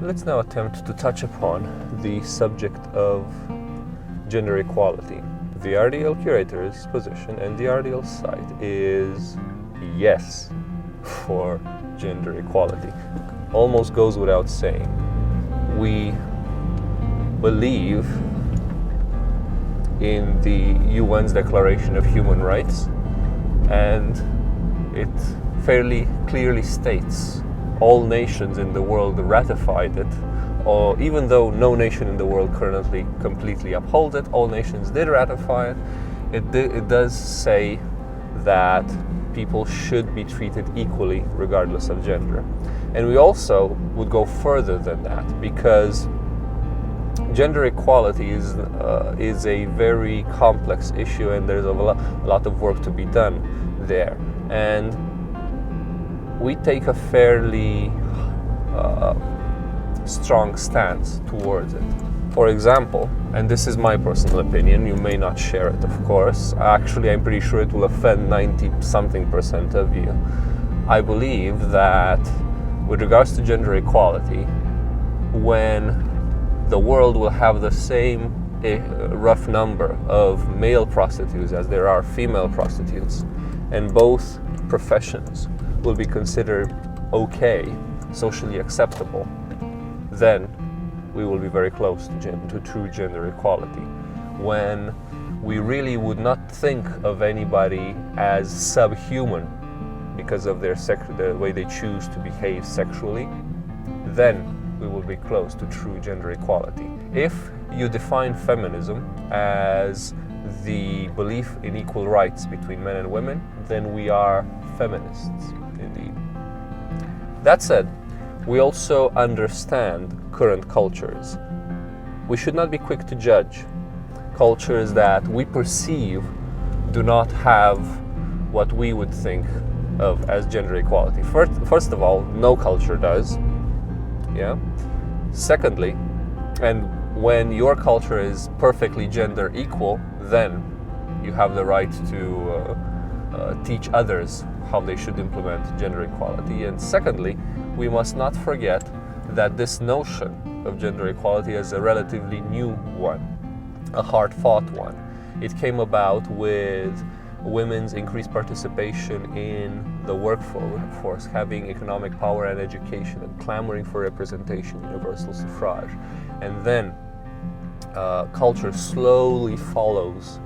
let's now attempt to touch upon the subject of gender equality. The RDL curator's position and the RDL site is yes for gender equality. Almost goes without saying. We believe in the UN's Declaration of Human Rights, and it fairly clearly states all nations in the world ratified it, or even though no nation in the world currently completely upholds it, all nations did ratify it. It does say that people should be treated equally regardless of gender. And we also would go further than that, because gender equality is a very complex issue, and there's a lot of work to be done there. And we take a fairly strong stance towards it. For example, and this is my personal opinion, you may not share it, of course. Actually, I'm pretty sure it will offend 90-something% of you. I believe that with regards to gender equality, when the world will have the same rough number of male prostitutes as there are female prostitutes, and both professions will be considered okay, socially acceptable, then we will be very close to true gender equality. When we really would not think of anybody as subhuman because of the way they choose to behave sexually, then we will be close to true gender equality. If you define feminism as the belief in equal rights between men and women, then we are feminists, indeed. That said, we also understand current cultures. We should not be quick to judge cultures that we perceive do not have what we would think of as gender equality. First of all, no culture does. Yeah. Secondly, and when your culture is perfectly gender equal, then you have the right to teach others how they should implement gender equality. And secondly, we must not forget that this notion of gender equality is a relatively new one, a hard-fought one. It came about with women's increased participation in the workforce, having economic power and education, and clamoring for representation, universal suffrage. And then culture slowly follows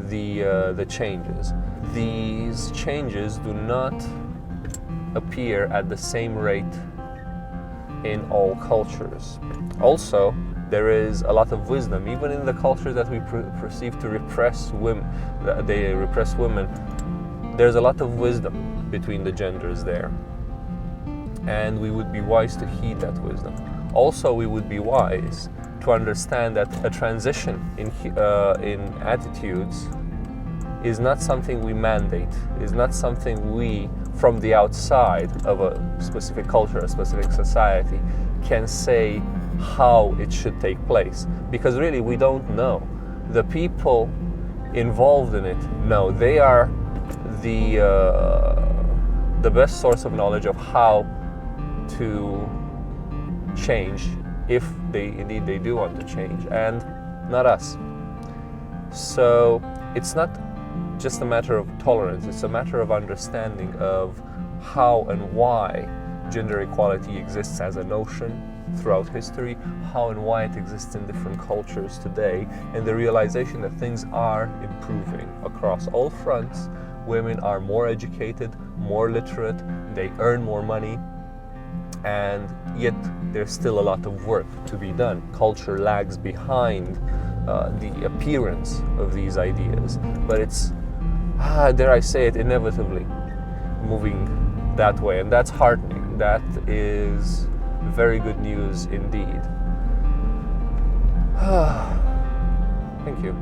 the changes. These changes do not appear at the same rate in all cultures. Also, there is a lot of wisdom, even in the cultures that we perceive to repress women. They repress women. There's a lot of wisdom between the genders there, and we would be wise to heed that wisdom. Also, we would be wise to understand that a transition in attitudes is not something we mandate, is not something we, from the outside of a specific culture, a specific society, can say how it should take place, because really we don't know. The people involved in it know. They are the best source of knowledge of how to change, if indeed they do want to change, and not us. So it's not just a matter of tolerance, it's a matter of understanding of how and why gender equality exists as a notion throughout history, how and why it exists in different cultures today, and the realization that things are improving across all fronts. Women are more educated, more literate, they earn more money, and yet there's still a lot of work to be done. Culture lags behind the appearance of these ideas, but it's, dare I say it, inevitably moving that way, and that's heartening. That is very good news indeed. Thank you.